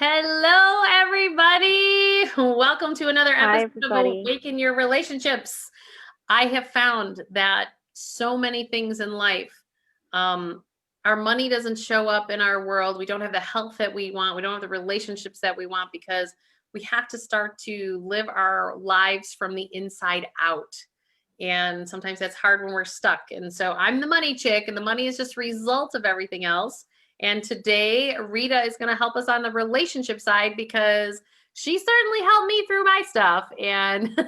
Hello, everybody. Welcome to another Hi, episode of everybody. Awaken Your Relationships. I have found that so many things in life, our money doesn't show up in our world. We don't have the health that we want. We don't have the relationships that we want because we have to start to live our lives from the inside out. And sometimes that's hard when we're stuck. And so I'm the money chick, and the money is just a result of everything else. And today, Rita is going to help us on the relationship side because she certainly helped me through my stuff. And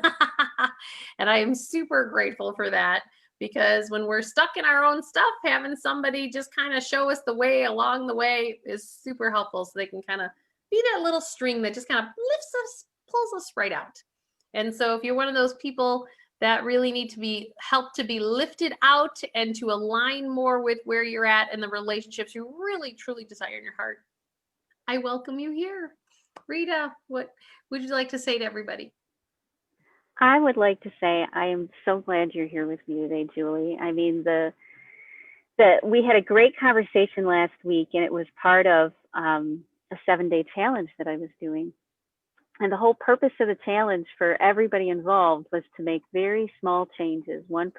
and I am super grateful for that because when we're stuck in our own stuff, having somebody just kind of show us the way along the way is super helpful, so they can kind of be that little string that just kind of lifts us, pulls us right out. And so if you're one of those people that really need to be helped to be lifted out and to align more with where you're at and the relationships you really truly desire in your heart, I welcome you here. Rita, what would you like to say to everybody? I would like to say I am so glad you're here with me today, Julie. I mean, we had a great conversation last week, and it was part of a 7-day challenge that I was doing. And the whole purpose of the challenge for everybody involved was to make very small changes, 1%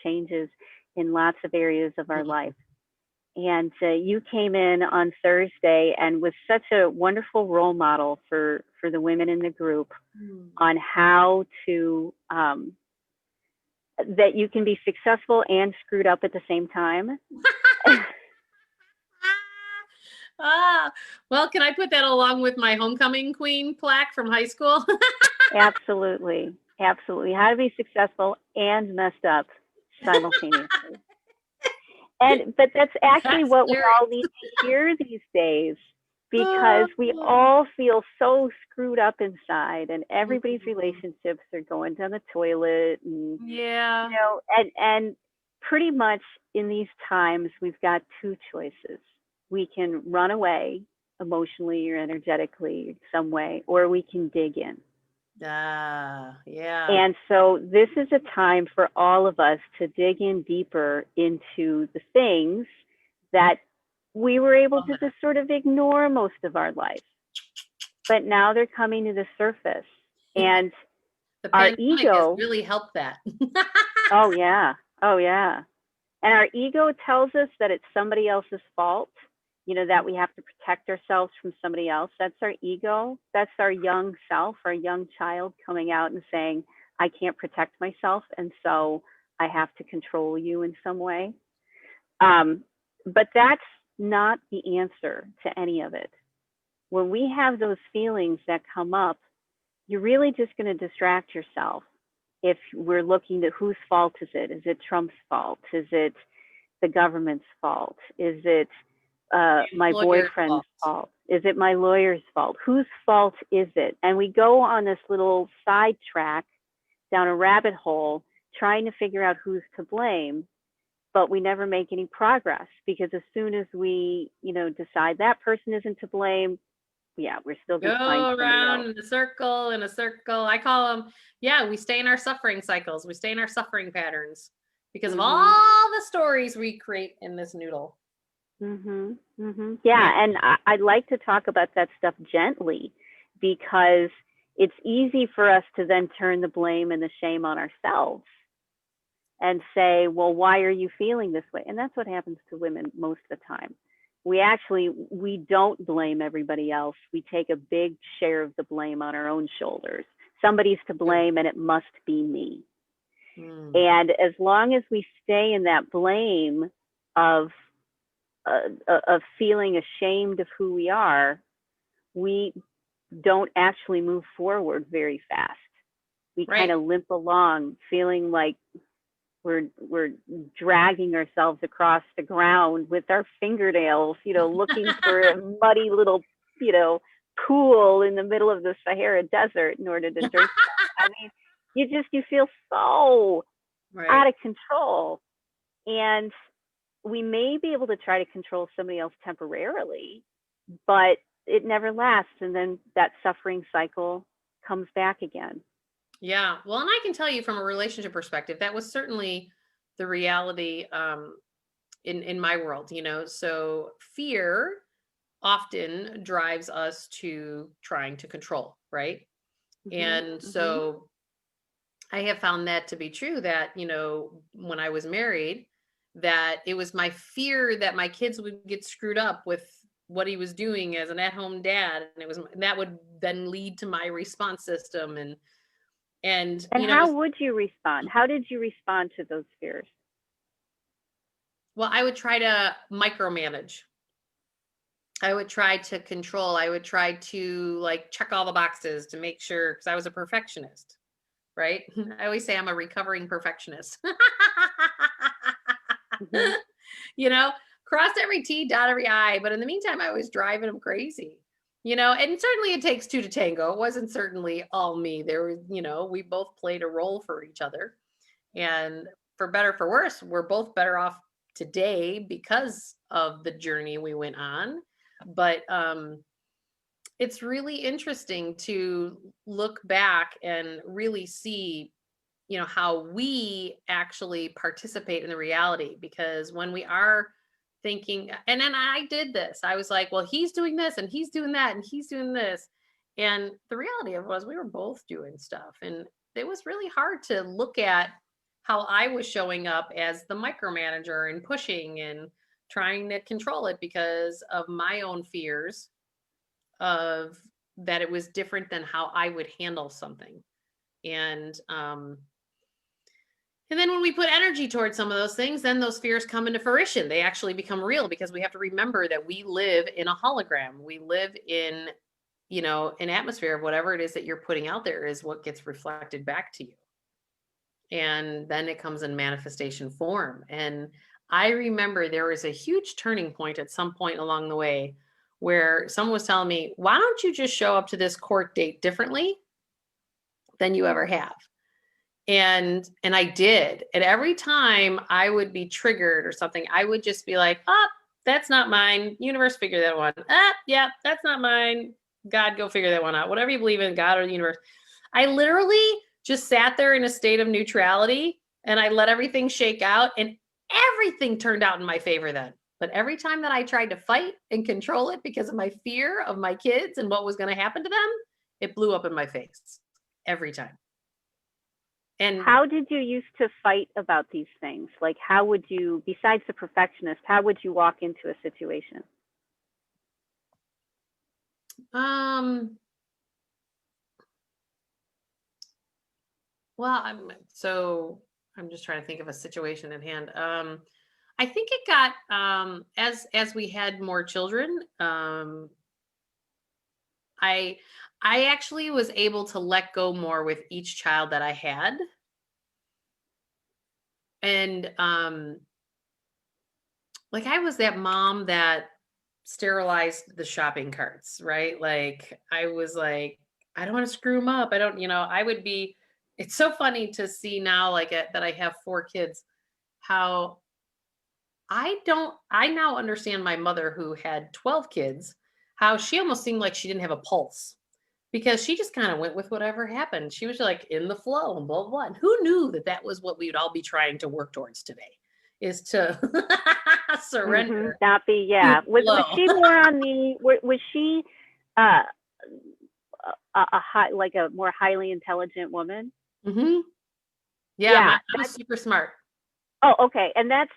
changes in lots of areas of our life. And you came in on Thursday and was such a wonderful role model for the women in the group on how to, that you can be successful and screwed up at the same time. Well, can I put that along with my homecoming queen plaque from high school? Absolutely. Absolutely. How to be successful and messed up simultaneously. But that's actually what we all need to hear these days, because we all feel so screwed up inside, and everybody's relationships are going down the toilet, and and pretty much in these times we've got two choices. We can run away emotionally or energetically some way, or we can dig in. Yeah. And so this is a time for all of us to dig in deeper into the things that we were able to just sort of ignore most of our life. But now they're coming to the surface. And our ego has really helped that. Oh, yeah. Oh, yeah. And our ego tells us that it's somebody else's fault, that we have to protect ourselves from somebody else. That's our ego. That's our young self, our young child coming out and saying, I can't protect myself, and so I have to control you in some way. But that's not the answer to any of it. When we have those feelings that come up, you're really just going to distract yourself. If we're looking at whose fault is it? Is it Trump's fault? Is it the government's fault? Is it my boyfriend's fault? Is it my lawyer's fault? Whose fault is it? And we go on this little sidetrack down a rabbit hole trying to figure out who's to blame, but we never make any progress, because as soon as we, decide that person isn't to blame, we're still just go around in a circle, I call them, we stay in our suffering cycles. We stay in our suffering patterns because of all the stories we create in this noodle. Yeah, and I'd like to talk about that stuff gently, because it's easy for us to then turn the blame and the shame on ourselves and say, well, why are you feeling this way? And that's what happens to women most of the time. We don't blame everybody else. We take a big share of the blame on our own shoulders. Somebody's to blame, and it must be me. And as long as we stay in that blame of feeling ashamed of who we are, we don't actually move forward very fast. We kind of limp along, feeling like we're dragging ourselves across the ground with our fingernails, looking for a muddy little, pool in the middle of the Sahara Desert in order to drink. I mean, you feel so out of control. And we may be able to try to control somebody else temporarily, but it never lasts. And then that suffering cycle comes back again. Yeah. Well, and I can tell you from a relationship perspective, that was certainly the reality in my world, So fear often drives us to trying to control, right? Mhm. And Mhm. so I have found that to be true, that, when I was married, that it was my fear that my kids would get screwed up with what he was doing as an at-home dad, and that would then lead to my response system. And And how would you respond? How did you respond to those fears? well, I would try to micromanage. I would try to control. I would try to like check all the boxes to make sure, because I was a perfectionist, right? I always say I'm a recovering perfectionist. Mhm. you know, Crossed every T, dot every I. But in the meantime, I was driving him crazy. And certainly it takes two to tango. It wasn't certainly all me. There was, we both played a role for each other. And for better, for worse, we're both better off today because of the journey we went on. But it's really interesting to look back and really see, how we actually participate in the reality. Because when we are thinking, and then I did this, I was like, well, he's doing this and he's doing that and he's doing this. And the reality of it was we were both doing stuff. And it was really hard to look at how I was showing up as the micromanager and pushing and trying to control it because of my own fears of that it was different than how I would handle something. And then when we put energy towards some of those things, then those fears come into fruition. They actually become real, because we have to remember that we live in a hologram. We live in, an atmosphere of whatever it is that you're putting out there is what gets reflected back to you. And then it comes in manifestation form. And I remember there was a huge turning point at some point along the way where someone was telling me, why don't you just show up to this court date differently than you ever have? And I did. And every time I would be triggered or something, I would just be like, oh, that's not mine. Universe, figure that one. Yeah, that's not mine. God, go figure that one out. Whatever you believe in, God or the universe. I literally just sat there in a state of neutrality, and I let everything shake out, and everything turned out in my favor then. But every time that I tried to fight and control it because of my fear of my kids and what was going to happen to them, it blew up in my face every time. And How did you used to fight about these things? Like, how would you, besides the perfectionist, how would you walk into a situation? um well, I'm just trying to think of a situation at hand. I think it got as we had more children, I I actually was able to let go more with each child that I had. And like I was that mom that sterilized the shopping carts, right? Like I was like, I don't want to screw them up. I don't, I would be. It's so funny to see now, like that I have four kids, how I now understand my mother who had 12 kids, how she almost seemed like she didn't have a pulse, because she just kind of went with whatever happened. She was like in the flow and blah, blah, blah. And who knew that that was what we would all be trying to work towards today, is to surrender Not be, to yeah. the Was flow. she more on the, was she uh, a high, like a more highly intelligent woman? hmm Yeah, Yeah. I was super smart. Oh, okay. And that's,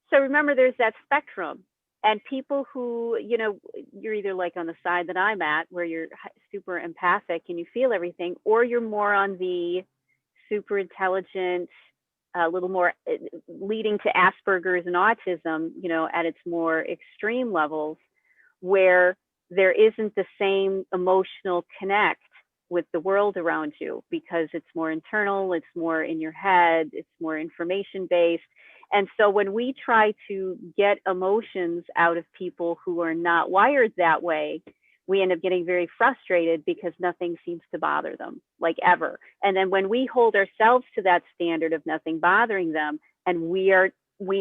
so remember, there's that spectrum. And people who, you're either like on the side that I'm at, where you're super empathic and you feel everything, or you're more on the super intelligent, a little more leading to Asperger's and autism, at its more extreme levels, where there isn't the same emotional connect with the world around you because it's more internal, it's more in your head, it's more information based. And so when we try to get emotions out of people who are not wired that way, we end up getting very frustrated because nothing seems to bother them, like ever. And then when we hold ourselves to that standard of nothing bothering them, and we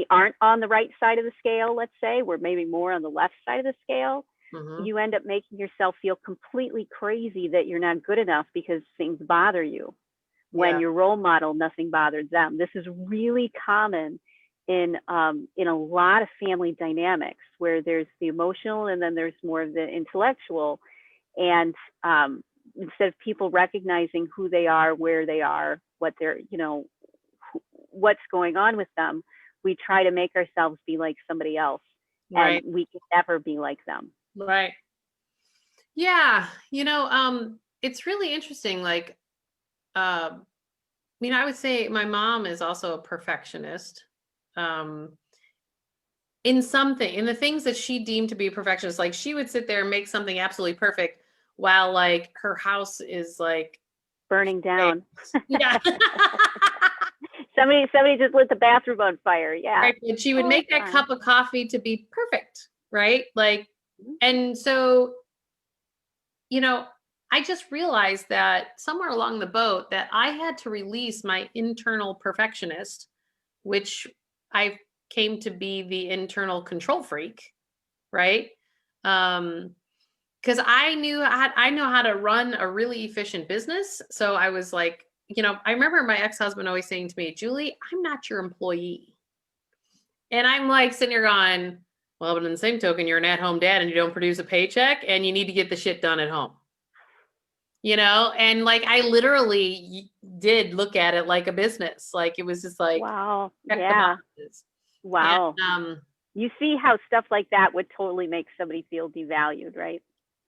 aren't on the right side of the scale, let's say, we're maybe more on the left side of the scale, hmm you end up making yourself feel completely crazy that you're not good enough because things bother you. When Yeah. your role model, nothing bothered them. This is really common in a lot of family dynamics where there's the emotional and then there's more of the intellectual. And instead of people recognizing who they are, where they are, what they're, what's going on with them, we try to make ourselves be like somebody else, Right. and we can never be like them. Right. Yeah. It's really interesting. Like, I would say my mom is also a perfectionist. Um, in the things that she deemed to be perfectionist, like she would sit there and make something absolutely perfect while like her house is like Burning down. yeah. Somebody just lit the bathroom on fire. Yeah. Right. But she would make that cup of coffee to be perfect. Right. Like, and so, I just realized that somewhere along the boat that I had to release my internal perfectionist, which I came to be the internal control freak, right? Because I know how to run a really efficient business. So I was like, I remember my ex-husband always saying to me, Julie, I'm not your employee. And I'm like sitting here going, well, but in the same token, you're an at-home dad and you don't produce a paycheck and you need to get the shit done at home. And like I literally did look at it like a business. Like it was just like, wow, yeah, wow. And, you see how stuff like that would totally make somebody feel devalued, right?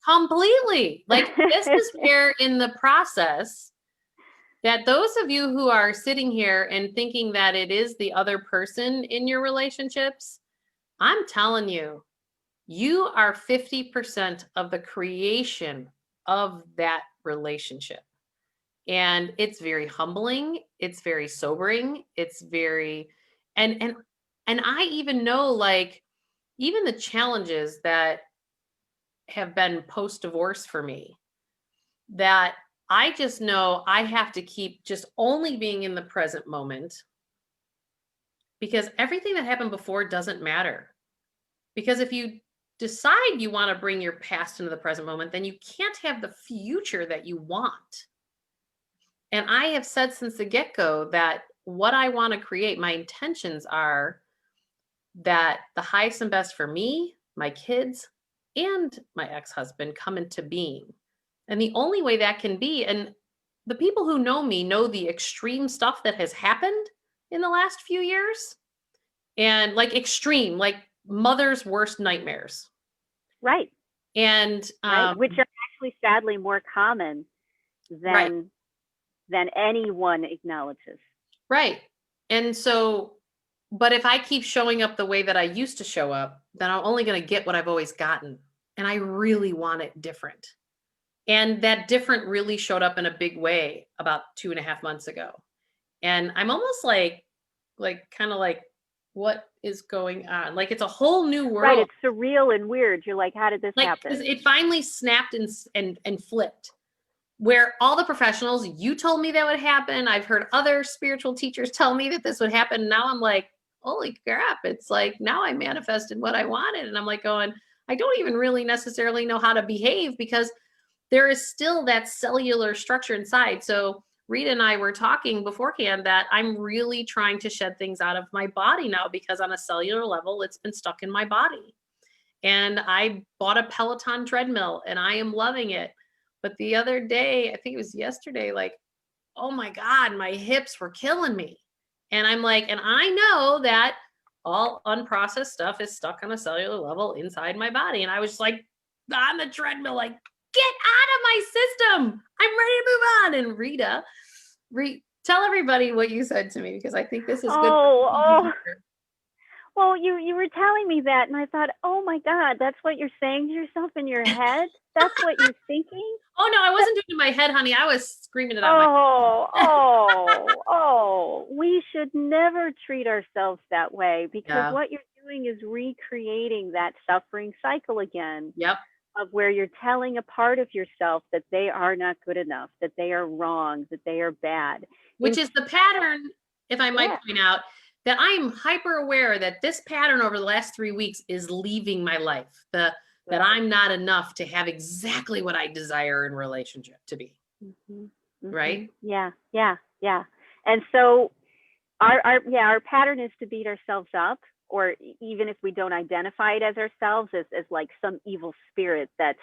Completely. Like this is where in the process that those of you who are sitting here and thinking that it is the other person in your relationships, I'm telling you, you are 50% of the creation of that relationship. And it's very humbling. It's very sobering. It's very, and I even know like, even the challenges that have been post-divorce for me, that I just know I have to keep just only being in the present moment, because everything that happened before doesn't matter. Because if you decide you want to bring your past into the present moment, then you can't have the future that you want. And I have said since the get-go that what I want to create, my intentions are that the highest and best for me, my kids, and my ex-husband come into being. And the only way that can be, and the people who know me know the extreme stuff that has happened in the last few years, and like extreme, like mother's worst nightmares. Right. And right. Which are actually sadly more common than anyone acknowledges. Right. And so, but if I keep showing up the way that I used to show up, then I'm only going to get what I've always gotten. And I really want it different. And that different really showed up in a big way about 2.5 months ago. And I'm almost like kind of like, what is going on? Like it's a whole new world. Right. It's surreal and weird. You're like, how did this happen? It finally snapped and flipped. Where all the professionals, you told me that would happen. I've heard other spiritual teachers tell me that this would happen. Now I'm like, holy crap. It's like, now I manifested what I wanted. And I'm like going, I don't even really necessarily know how to behave, because there is still that cellular structure inside. So Rita and I were talking beforehand that I'm really trying to shed things out of my body now, because on a cellular level, it's been stuck in my body. And I bought a Peloton treadmill and I am loving it. But the other day, I think it was yesterday, like, oh my God, my hips were killing me. And I'm like, and I know that all unprocessed stuff is stuck on a cellular level inside my body. And I was just like on the treadmill, like, get out of my system. I'm ready to move on. And Rita, tell everybody what you said to me, because I think this is good. Well, you were telling me that, and I thought, oh my God, that's what you're saying to yourself in your head? That's what you're thinking? Oh no, I wasn't doing it in my head, honey. I was screaming it out. We should never treat ourselves that way, because what you're doing is recreating that suffering cycle again. Yep. Of where you're telling a part of yourself that they are not good enough, that they are wrong, that they are bad. Which is the pattern, if I might point out, that I am hyper aware that this pattern over the last 3 weeks is leaving my life. That I'm not enough to have exactly what I desire in relationship to be. Mm-hmm. Mm-hmm. Right? Yeah. And so our pattern is to beat ourselves up, or even if we don't identify it as ourselves, as like some evil spirit that's,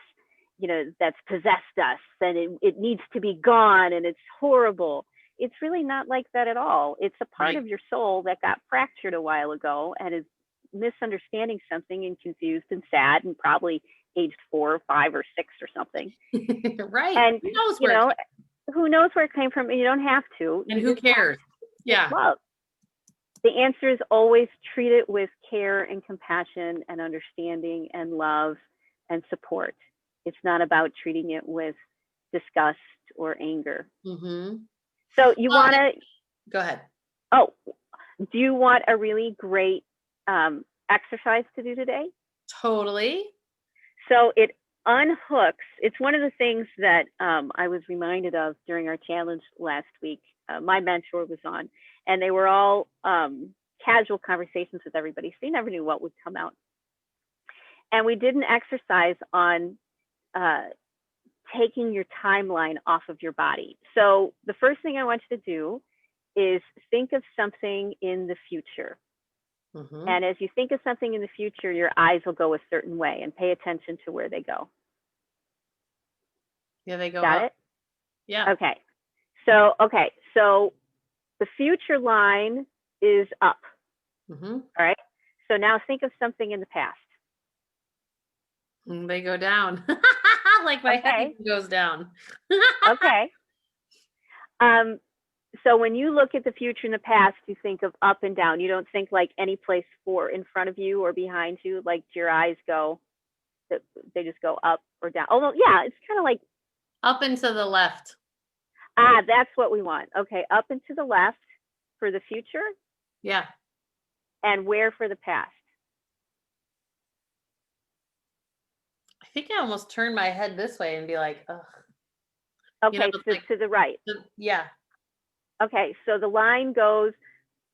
that's possessed us, and it needs to be gone and it's horrible. It's really not like that at all. It's a part of your soul that got fractured a while ago and is misunderstanding something and confused and sad and probably aged 4 or 5 or 6 or something. Right. And who knows where it came from? You don't have to. And who cares? Yeah. Love. The answer is always treat it with care and compassion and understanding and love and support. It's not about treating it with disgust or anger. Mm-hmm. So you want to go ahead. Oh, do you want a really great exercise to do today? Totally. So it unhooks. It's one of the things that I was reminded of during our challenge last week. My mentor was on, and they were all casual conversations with everybody, so you never knew what would come out. And we did an exercise on taking your timeline off of your body. So the first thing I want you to do is think of something in the future. Mm-hmm. And as you think of something in the future, your eyes will go a certain way, and pay attention to where they go. Yeah, they go Got up. it? Yeah. Okay. So the future line is up. Mm-hmm. All right. So now think of something in the past. They go down. Like my head goes down. Okay. So when you look at the future and the past, you think of up and down. You don't think like any place in front of you or behind you, like your eyes go, they just go up or down. Although, yeah, it's kind of like up and to the left. That's what we want. Okay, up and to the left for the future. Yeah. And where for the past? I think I almost turn my head this way and be like, ugh. Okay, to the right. Yeah. Okay, so the line goes,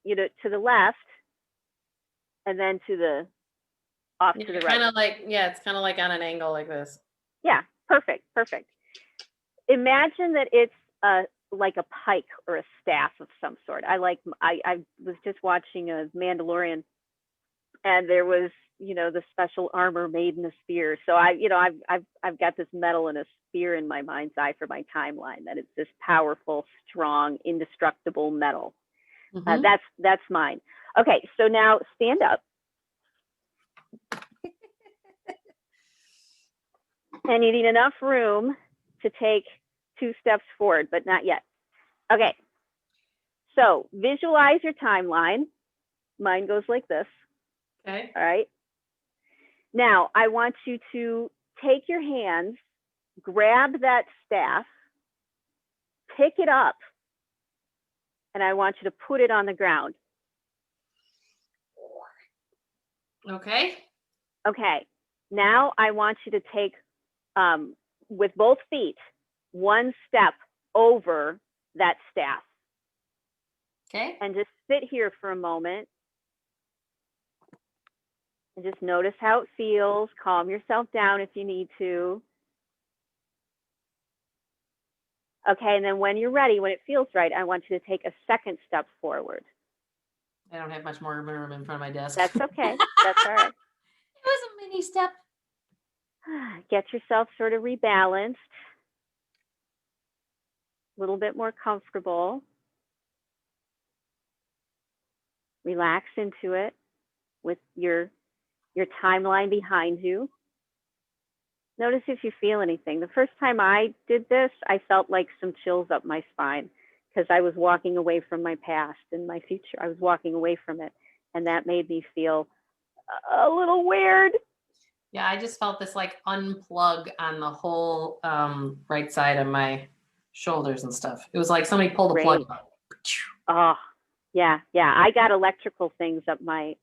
to the left, and then off to the right. Kind of like, it's kind of like on an angle like this. Yeah, perfect. Imagine that it's like a pike or a staff of some sort. I was just watching a Mandalorian, and there was, the special armor made in a spear. So I've got this metal and a spear in my mind's eye for my timeline, that it's this powerful, strong, indestructible metal. Mm-hmm. That's mine. Okay, so now stand up. And you need enough room to take 2 steps forward, but not yet. Okay, so visualize your timeline. Mine goes like this. Okay. All right. Now, I want you to take your hands, grab that staff, pick it up, and I want you to put it on the ground. Okay. Okay. Now, I want you to take, with both feet, 1 step over that staff. Okay. And just sit here for a moment. And just notice how it feels. Calm yourself down if you need to. Okay, and then when you're ready, when it feels right, I want you to take a 2nd step forward. I don't have much more room in front of my desk. That's okay. That's all right. It was a mini step. Get yourself sort of rebalanced. A little bit more comfortable. Relax into it with your timeline behind you. Notice if you feel anything. The first time I did this, I felt like some chills up my spine because I was walking away from my past and my future. I was walking away from it, and that made me feel a little weird. Yeah, I just felt this like unplug on the whole right side of my shoulders and stuff. It was like somebody pulled a plug. Oh, yeah. I got electrical things up my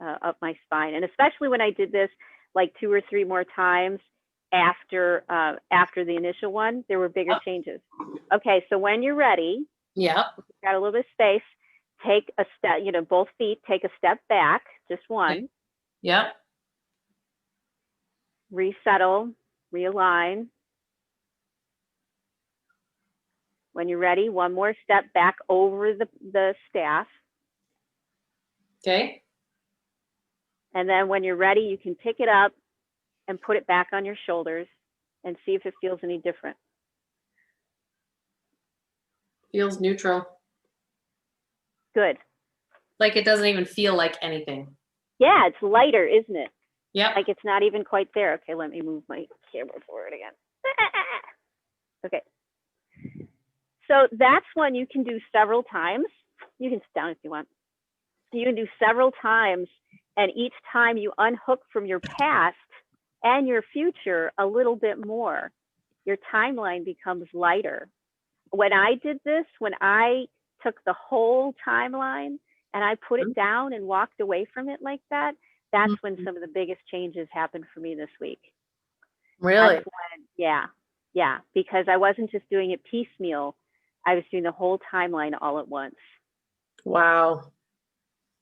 spine, and especially when I did this like 2 or 3 more times after the initial one, there were bigger changes. Okay, so when you're ready, got a little bit of space. Take a step. Both feet take a step back, just one. Okay. Yep. Resettle, realign. When you're ready, 1 more step back over the staff. Okay. And then when you're ready, you can pick it up and put it back on your shoulders and see if it feels any different. Feels neutral. Good. Like it doesn't even feel like anything. Yeah, it's lighter, isn't it? Yep. Like it's not even quite there. Okay, let me move my camera forward again. Okay. So that's one you can do several times. You can sit down if you want. You can do several times, and each time you unhook from your past and your future a little bit more, your timeline becomes lighter. When I did this, when I took the whole timeline and I put it down and walked away from it like that, that's when some of the biggest changes happened for me this week. Really? Yeah, because I wasn't just doing it piecemeal. I was doing the whole timeline all at once. Wow.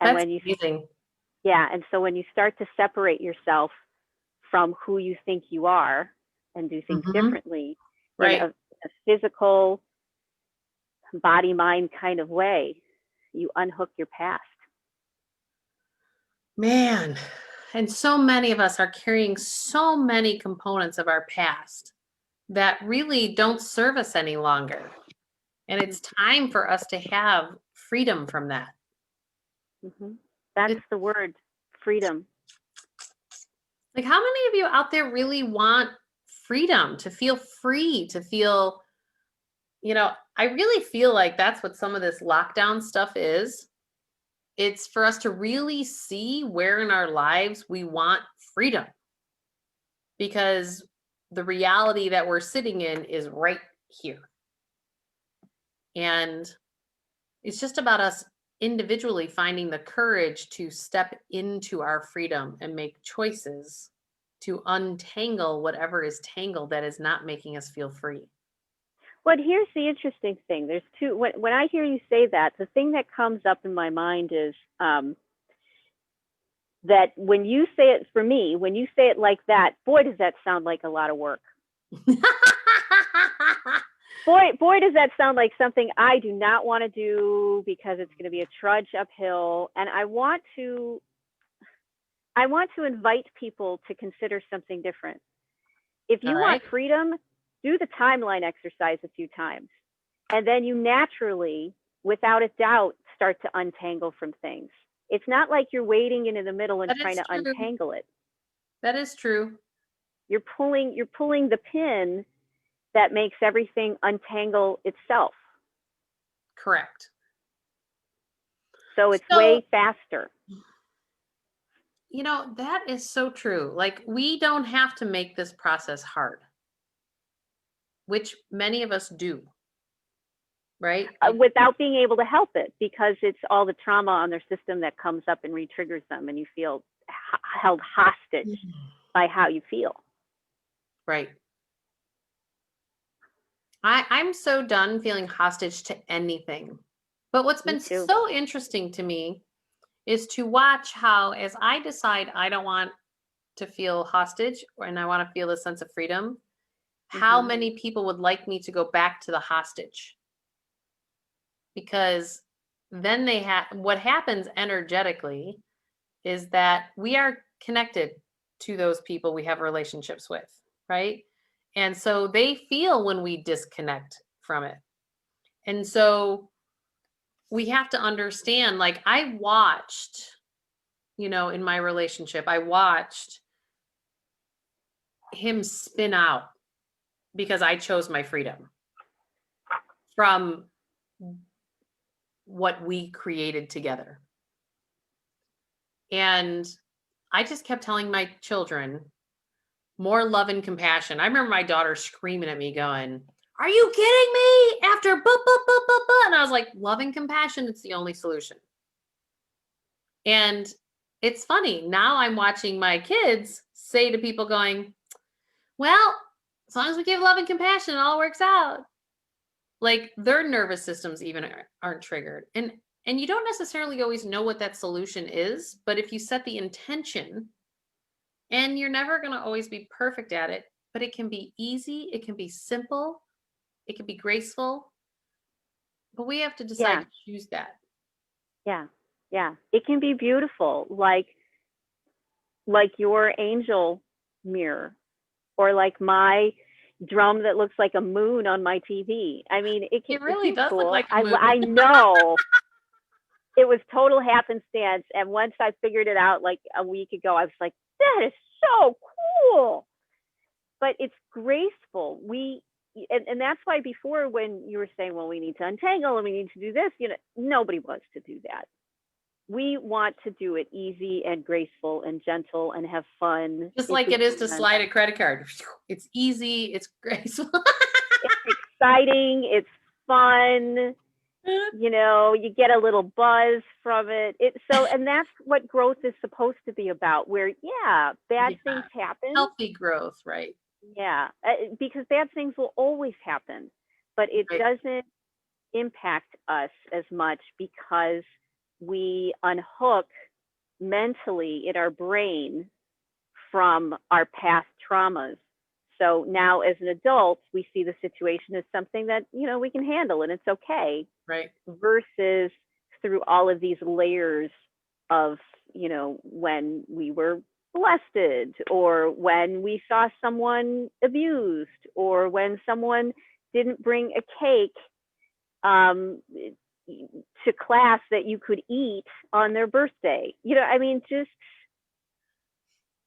And That's when you, amazing. yeah, and so when you start to separate yourself from who you think you are and do things differently in a physical, body, mind kind of way, you unhook your past. Man, and so many of us are carrying so many components of our past that really don't serve us any longer. And it's time for us to have freedom from that. That's the word, freedom. Like, how many of you out there really want freedom, to feel free, to feel, I really feel like that's what some of this lockdown stuff is. It's for us to really see where in our lives we want freedom. Because the reality that we're sitting in is right here. And it's just about us individually finding the courage to step into our freedom and make choices to untangle whatever is tangled that is not making us feel free. But here's the interesting thing. There's two, when I hear you say that, the thing that comes up in my mind is that when you say it, for me, when you say it like that, boy, does that sound like a lot of work. Boy, does that sound like something I do not want to do, because it's going to be a trudge uphill. And I want to invite people to consider something different. If you want freedom, do the timeline exercise a few times. And then you naturally, without a doubt, start to untangle from things. It's not like you're wading into the middle and trying to untangle it. That is true. You're pulling the pin that makes everything untangle itself. Correct. So it's way faster. That is so true. Like, we don't have to make this process hard, which many of us do, right? Without being able to help it, because it's all the trauma on their system that comes up and re-triggers them, and you feel held hostage by how you feel. Right. I'm so done feeling hostage to anything. But what's been so interesting to me is to watch how, as I decide I don't want to feel hostage and I want to feel a sense of freedom, how many people would like me to go back to the hostage. Because then what happens energetically is that we are connected to those people we have relationships with, right? And so they feel when we disconnect from it. And so we have to understand, like, I watched, in my relationship, I watched him spin out because I chose my freedom from what we created together. And I just kept telling my children, more love and compassion. I remember my daughter screaming at me going, "Are you kidding me? After blah, blah, blah, blah, blah." And I was like, love and compassion, it's the only solution. And it's funny. Now I'm watching my kids say to people going, well, as long as we give love and compassion, it all works out. Like, their nervous systems even aren't triggered. And you don't necessarily always know what that solution is, but if you set the intention, and you're never going to always be perfect at it, but it can be easy, it can be simple, it can be graceful, but we have to decide to choose that. Yeah. Yeah. It can be beautiful, like your angel mirror, or like my drum that looks like a moon on my TV. I mean, It it really can be does look cool. like a moon. I know it was total happenstance, and once I figured it out like a week ago, I was like, that is so cool. But it's graceful. And that's why before, when you were saying, well, we need to untangle and we need to do this, nobody wants to do that. We want to do it easy and graceful and gentle and have fun. Just like it is to slide a credit card. It's easy, it's graceful. It's exciting, it's fun. You get a little buzz from it. And that's what growth is supposed to be about, where, bad things happen. Healthy growth, right? Yeah, because bad things will always happen, but it doesn't impact us as much because we unhook mentally in our brain from our past traumas. So now as an adult, we see the situation as something that, we can handle and it's okay. Right. Versus through all of these layers of, when we were molested, or when we saw someone abused, or when someone didn't bring a cake to class that you could eat on their birthday. Just,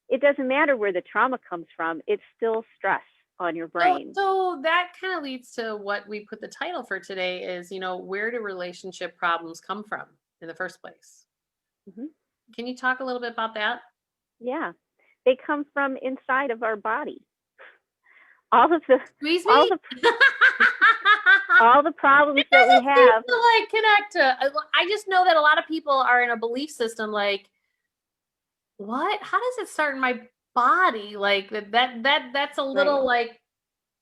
it doesn't matter where the trauma comes from. It's still stress on your brain. So that kind of leads to what we put the title for today is, where do relationship problems come from in the first place? Mm-hmm. Can you talk a little bit about that? Yeah, they come from inside of our body. All the problems that we have. To like connect to. I just know that a lot of people are in a belief system like, what? How does it start in my body? Like that's a little like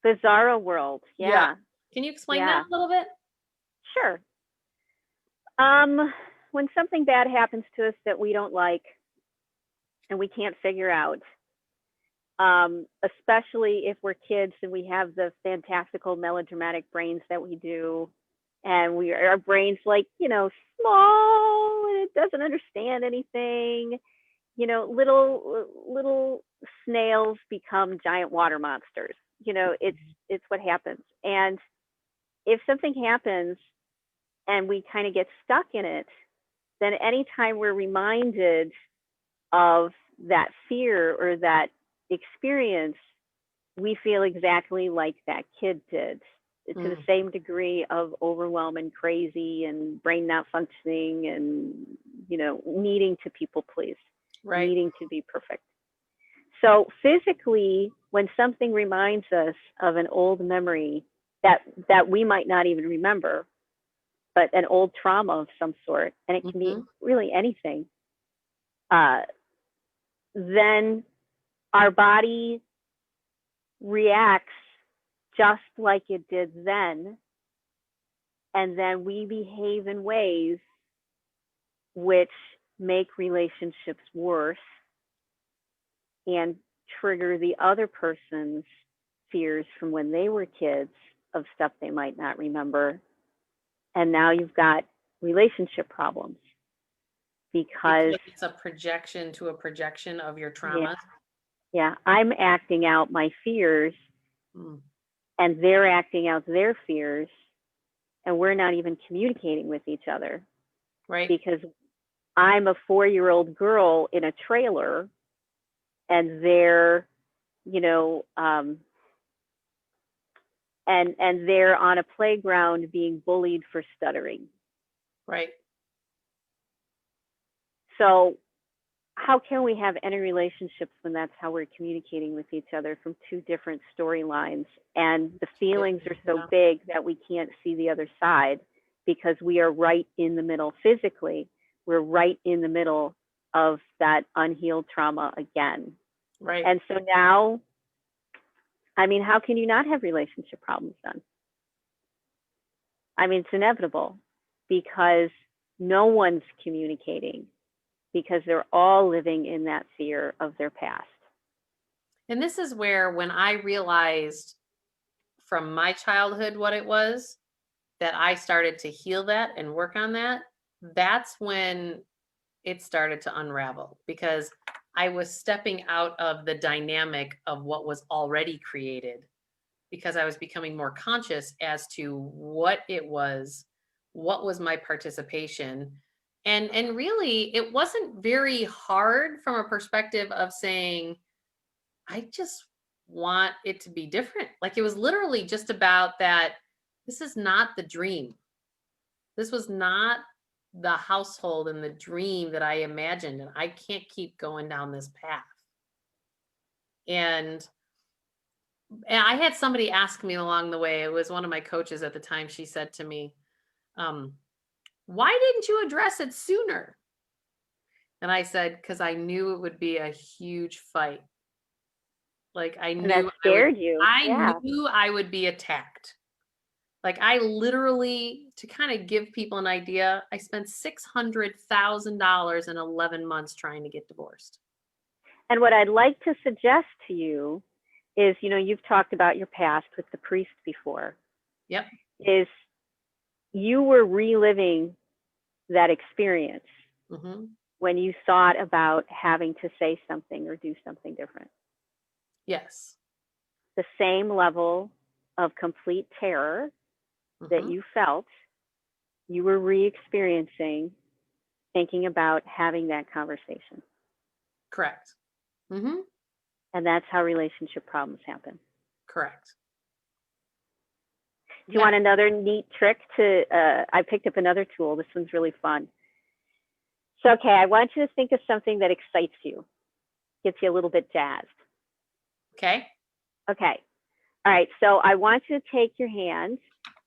bizarre world. Yeah. Can you explain that a little bit? Sure. When something bad happens to us that we don't like and we can't figure out, especially if we're kids and we have the fantastical melodramatic brains that we do, and our brains like, small and it doesn't understand anything. Little snails become giant water monsters. It's what happens. And if something happens and we kind of get stuck in it, then anytime we're reminded of that fear or that experience, we feel exactly like that kid did, to the same degree of overwhelm and crazy and brain not functioning and, needing to people please, needing to be perfect. So physically, when something reminds us of an old memory that we might not even remember, but an old trauma of some sort, and it can be really anything, then our body reacts just like it did then, and then we behave in ways which make relationships worse and trigger the other person's fears from when they were kids of stuff they might not remember. And now you've got relationship problems because it's a projection to a projection of your trauma. Yeah, I'm acting out my fears and they're acting out their fears, and we're not even communicating with each other. Right. Because I'm a 4-year-old girl in a trailer and they're, and they're on a playground being bullied for stuttering. Right. So how can we have any relationships when that's how we're communicating with each other from two different storylines, and the feelings are so big that we can't see the other side because we are right in the middle physically. We're right in the middle of that unhealed trauma again. Right. And so now, how can you not have relationship problems then? It's inevitable because no one's communicating, because they're all living in that fear of their past. And this is where, when I realized from my childhood what it was, that I started to heal that and work on that, that's when it started to unravel, because I was stepping out of the dynamic of what was already created, because I was becoming more conscious as to what it was, what was my participation. And really it wasn't very hard from a perspective of saying, I just want it to be different. Like, it was literally just about that. This is not the dream. This was not the household and the dream that I imagined. And I can't keep going down this path. And I had somebody ask me along the way, it was one of my coaches at the time. She said to me, why didn't you address it sooner? And I said, because I knew it would be a huge fight. Like, I And that knew scared you. I Yeah. knew I would be attacked. Like, I literally, to kind of give people an idea, I spent $600,000 in 11 months trying to get divorced. And what I'd like to suggest to you is, you know, you've talked about your past with the priest before. Yep. Is you were reliving that experience when you thought about having to say something or do something different. Yes. The same level of complete terror that you felt, you were re-experiencing, thinking about having that conversation. Correct. And that's how relationship problems happen. Correct. Do you want another neat trick to, I picked up another tool. This one's really fun. So, okay, I want you to think of something that excites you, gets you a little bit jazzed. Okay. Okay. All right. So I want you to take your hands,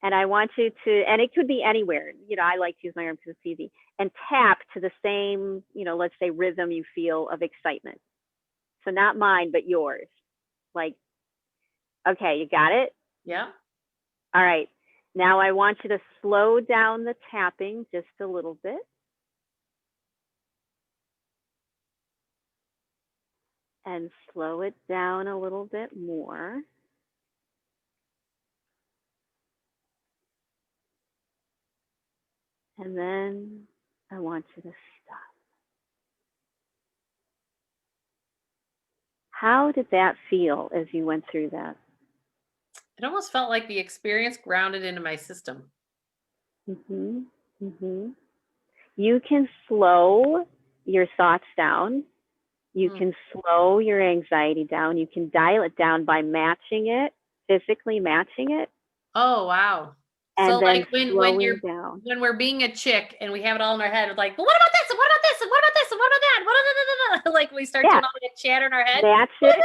and I want you to, and it could be anywhere. You know, I like to use my arm because it's easy, and tap to the same, you know, let's say rhythm you feel of excitement. So not mine, but yours. Like, okay, you got it? Yeah. All right. Now I want you to slow down the tapping just a little bit. And slow it down a little bit more. And then I want you to stop. How did that feel as you went through that? It almost felt like the experience grounded into my system. You can slow your thoughts down. You can slow your anxiety down. You can dial it down by matching it, physically matching it. Oh, wow. And so then like when down. When we're being a chick and we have it all in our head, like, but what about this? And what about this? And what about this? And what about that? Like, we start doing all that chatter in our head. Match it.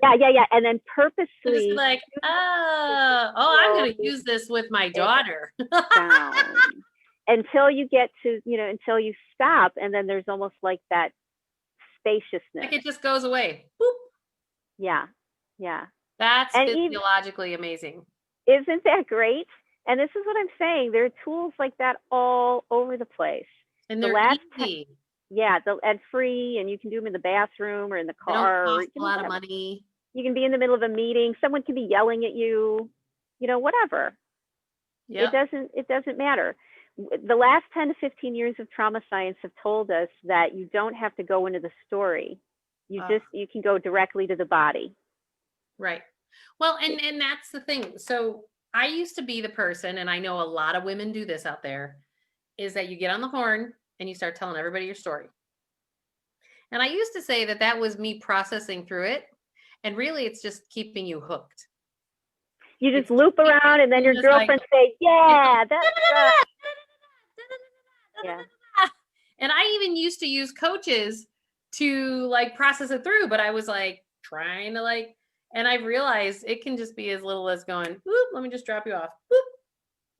Yeah. And then purposely. Just like, I'm going to use this with my daughter. Down. Until you get to, you know, until you stop. And then there's almost like that spaciousness. Like, it just goes away. Boop. Yeah. That's physiologically amazing. Isn't that great? And this is what I'm saying. There are tools like that all over the place. And they're easy. And free, and you can do them in the bathroom or in the car. They don't cost a lot of money. You can be in the middle of a meeting. Someone can be yelling at you, you know, whatever. It doesn't matter. The last 10 to 15 years of trauma science have told us that you don't have to go into the story. You can go directly to the body. Right. Well, and that's the thing. So I used to be the person, and I know a lot of women do this out there, is that you get on the horn and you start telling everybody your story. And I used to say that that was me processing through it. And really, it's just keeping you hooked. You just loop around, and then your girlfriend say, yeah, that's yeah. And I even used to use coaches to like process it through, but I was like trying to like, and I've realized it can just be as little as going, whoop, let me just drop you off. Whoop.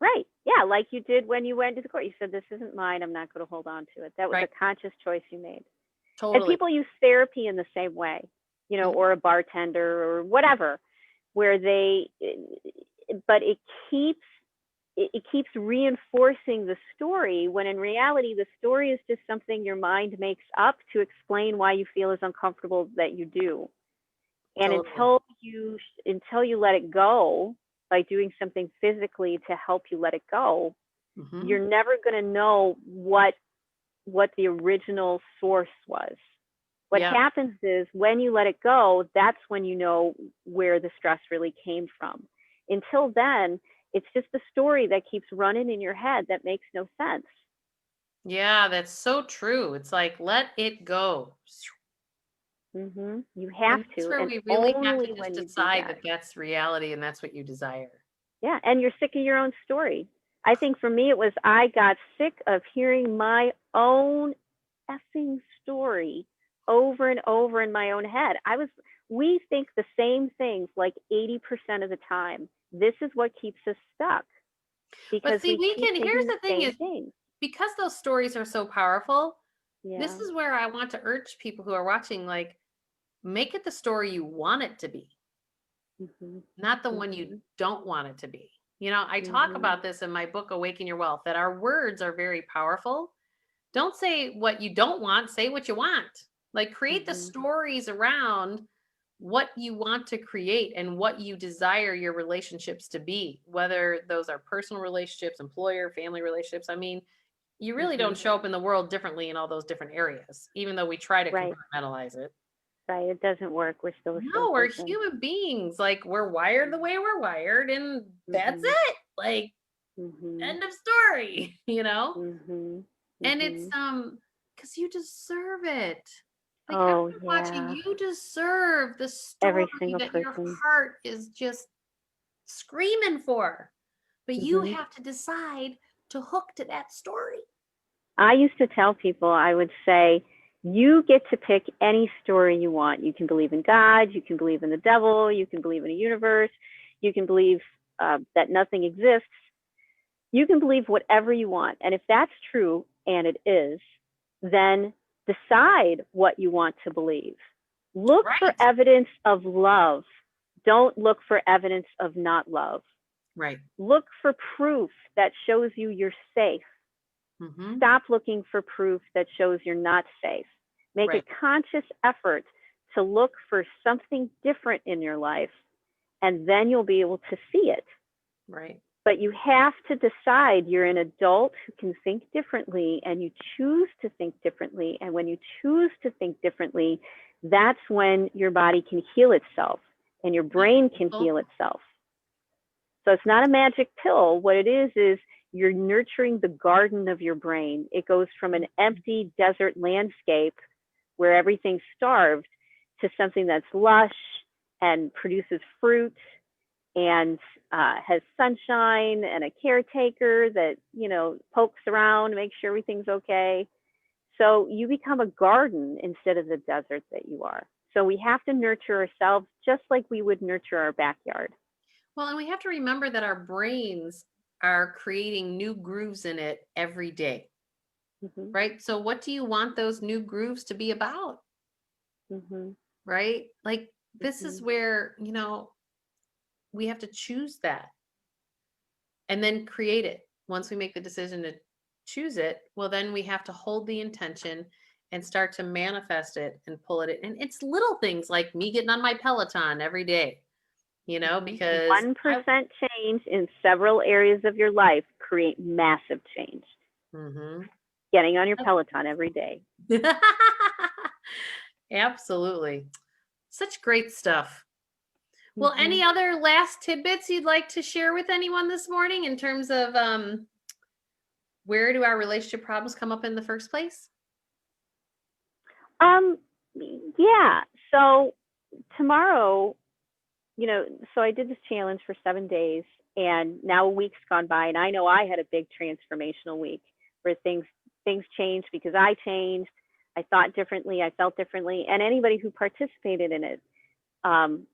Right. Yeah. Like you did when you went to the court. You said, this isn't mine. I'm not going to hold on to it. That was a conscious choice you made. Totally. And people use therapy in the same way, you know, or a bartender or whatever, where but it keeps reinforcing the story, when in reality, the story is just something your mind makes up to explain why you feel as uncomfortable that you do. And until you let it go by doing something physically to help you let it go, you're never going to know what what the original source was. What Yeah. happens is when you let it go, that's when you know where the stress really came from. Until then, it's just a story that keeps running in your head that makes no sense. Yeah, that's so true. It's like, let it go. You have And that's to, where and we really have to only just when you do decide that. that that's reality and that's what you desire. Yeah, and you're sick of your own story. I think for me, it was I got sick of hearing my own effing story over and over in my own head. We think the same things like 80% of the time. This is what keeps us stuck But because see, we keep here's thinking the the thing same is, things. because those stories are so powerful, this Yeah. is where I want to urge people who are watching, like, make it the story you want it to be, hmm not the one you hmm don't want it to be. I talk hmm about this in my book, Awaken Your Wealth, that our words are very powerful. Don't say what you don't want, say what you want. Like, create the hmm stories around what you want to create and what you desire your relationships to be, whether those are personal relationships, employer, family relationships. I mean, you really hmm don't show up in the world differently in all those different areas, even though we try to Right. compartmentalize it. Right. It doesn't work. We're still the same No, we're person. human beings. Like, we're wired the way we're wired, and that's hmm it. Like, hmm end of story, you know? hmm And it's hmm because you deserve it. Like, Oh, everyone watching, yeah. you deserve the story Every single that your person. heart is just screaming for. But you hmm have to decide to hook to that story. I used to tell people, I would say, you get to pick any story you want. You can believe in God, you can believe in the devil, you can believe in a universe, you can believe that nothing exists. You can believe whatever you want. And if that's true, and it is, then decide what you want to believe. Look for Right. evidence of love. Don't look for evidence of not love. Right. Look for proof that shows you you're safe. Mm-hmm. Stop looking for proof that shows you're not safe. Make a Right. conscious effort to look for something different in your life, and then you'll be able to see it. Right. But you have to decide you're an adult who can think differently, and you choose to think differently. And when you choose to think differently, that's when your body can heal itself and your brain can People. heal itself. So it's not a magic pill. What it is you're nurturing the garden of your brain. It goes from an empty desert landscape where everything's starved to something that's lush and produces fruit and has sunshine and a caretaker that, pokes around, makes sure everything's okay. So you become a garden instead of the desert that you are. So we have to nurture ourselves just like we would nurture our backyard. Well, and we have to remember that our brains are creating new grooves in it every day. hmm Right. So, what do you want those new grooves to be about? hmm Right. Like, this is hmm where, we have to choose that and then create it. Once we make the decision to choose it, well, then we have to hold the intention and start to manifest it and pull it in. And it's little things like me getting on my Peloton every day, hmm because 1% change in several areas of your life create massive change. Mhm. Getting on your Peloton every day. Absolutely. Such great stuff. Well, hmm any other last tidbits you'd like to share with anyone this morning in terms of where do our relationship problems come up in the first place? Um, yeah. So tomorrow, so I did this challenge for 7 days, and now a week's gone by, and I know I had a big transformational week where things changed because I changed. I thought differently. I felt differently, and anybody who participated in it, um,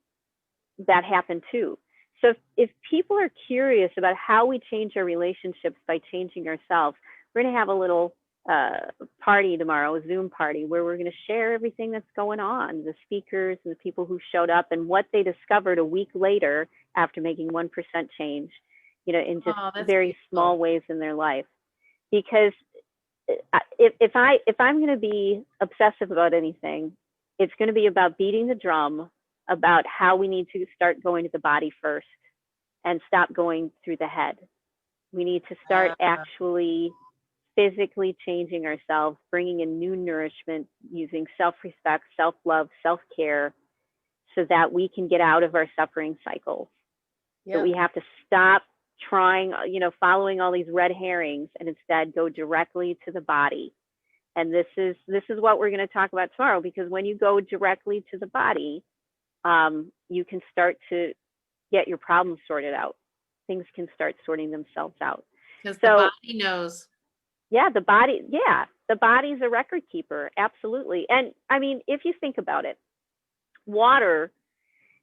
that happened too. So if people are curious about how we change our relationships by changing ourselves, we're going to have a little party tomorrow, a Zoom party, where we're going to share everything that's going on, the speakers and the people who showed up and what they discovered a week later after making 1% change, in just Oh, that's very beautiful. small ways in their life. Because if I'm going to be obsessive about anything, it's going to be about beating the drum about how we need to start going to the body first and stop going through the head. We need to start Uh, actually physically changing ourselves, bringing in new nourishment, using self-respect, self-love, self-care, so that we can get out of our suffering cycles. That we have to stop trying, following all these red herrings, and instead go directly to the body. And this is what we're going to talk about tomorrow, because when you go directly to the body, you can start to get your problems sorted out. Things can start sorting themselves out. Because the body knows. Yeah, the body's a record keeper, absolutely. And I mean, if you think about it, water,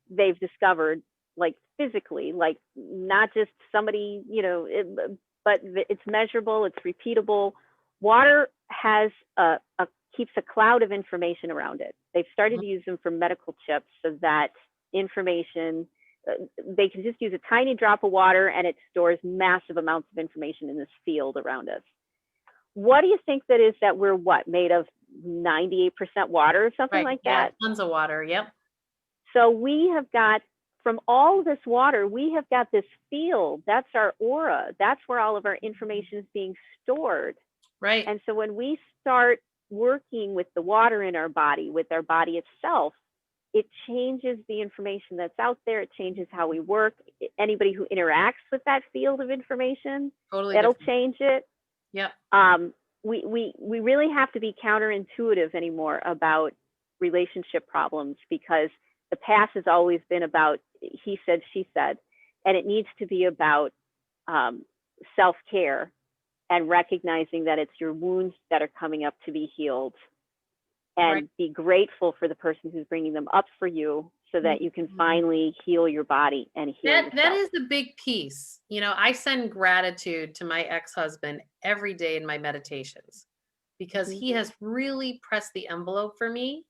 they've discovered, like physically, like not just somebody, but it's measurable, it's repeatable. Water has keeps a cloud of information around it. They've started to use them for medical chips, so that information, they can just use a tiny drop of water and it stores massive amounts of information in this field around us. What do you think that is, that we're made of 98% water or something like that? Tons of water. Yep. So we have got, from all this water, we have got this field. That's our aura. That's where all of our information is being stored. Right. And so when we start working with the water in our body, with our body itself, it changes the information that's out there. It changes how we work. Anybody who interacts with that field of information, that'll change it. Yep. We really have to be counterintuitive anymore about relationship problems, because the past has always been about he said, she said, and it needs to be about self-care and recognizing that it's your wounds that are coming up to be healed, and be grateful for the person who's bringing them up for you, so that you can finally heal your body and heal yourself. That is a big piece. I send gratitude to my ex-husband every day in my meditations, because he has really pressed the envelope for me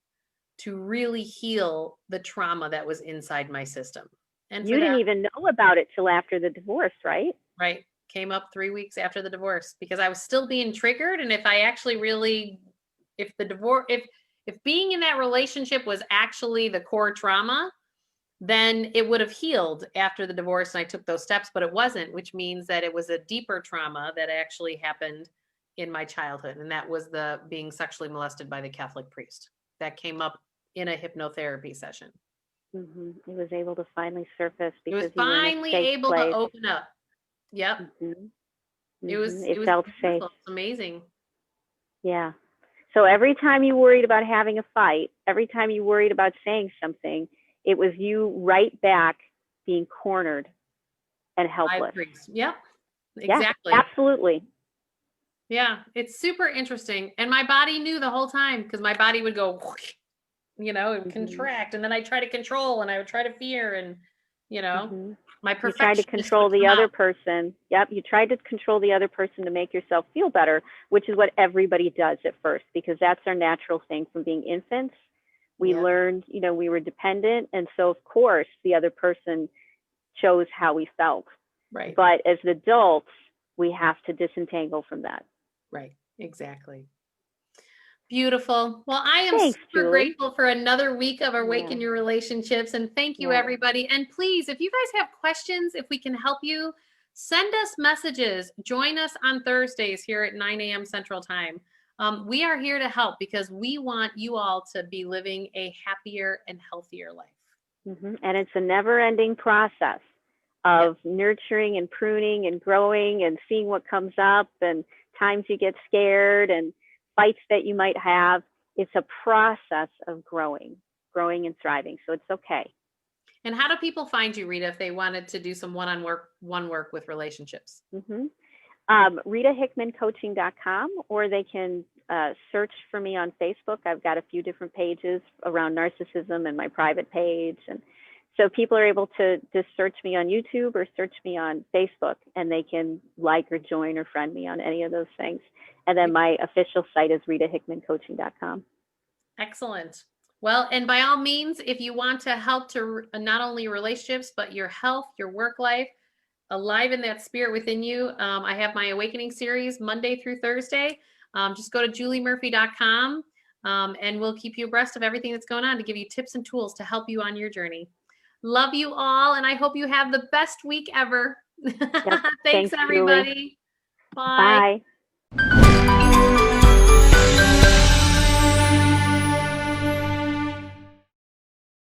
to really heal the trauma that was inside my system. And you didn't even know about it till after the divorce, right? Right. Came up 3 weeks after the divorce, because I was still being triggered. And if I actually really, if being in that relationship was actually the core trauma, then it would have healed after the divorce and I took those steps, but it wasn't, which means that it was a deeper trauma that actually happened in my childhood. And that was the being sexually molested by the Catholic priest. That came up in a hypnotherapy session. It was able to finally surface, because it was finally able to open up. Yep. It felt safe. It's amazing. Yeah. So every time you worried about having a fight, every time you worried about saying something, it was you right back being cornered and helpless. Yep. Exactly. Yeah, absolutely. Yeah. It's super interesting. And my body knew the whole time, because my body would go, and contract. And then I try to control, and I would try to fear, and, my perfectionist. You tried to control the other person. Yep. You tried to control the other person to make yourself feel better, which is what everybody does at first, because that's our natural thing from being infants. We learned, we were dependent. And so, of course, the other person chose how we felt. Right. But as adults, we have to disentangle from that. Right. Exactly. Beautiful. Well, I am super grateful for another week of Awaken Your Relationships. And thank you, everybody. And please, if you guys have questions, if we can help you, send us messages. Join us on Thursdays here at 9 a.m. Central Time. We are here to help, because we want you all to be living a happier and healthier life. And it's a never-ending process of nurturing and pruning and growing and seeing what comes up, and times you get scared and fights that you might have. It's a process of growing and thriving. So it's okay. And how do people find you, Rita, if they wanted to do some one-on-one work with relationships? 𝐻𝘼𝐾oaching.com, or they can search for me on Facebook. I've got a few different pages around narcissism and my private page. And so people are able to just search me on YouTube or search me on Facebook, and they can like or join or friend me on any of those things. And then my official site is 𝐻𝘼𝐾oaching.com. Excellent. Well, and by all means, if you want to help to not only your relationships, but your health, your work life, alive in that spirit within you, I have my Awakening series Monday through Thursday. Just go to juliemurphy.com, and we'll keep you abreast of everything that's going on to give you tips and tools to help you on your journey. Love you all, and I hope you have the best week ever. Thanks, everybody. Julie. Bye.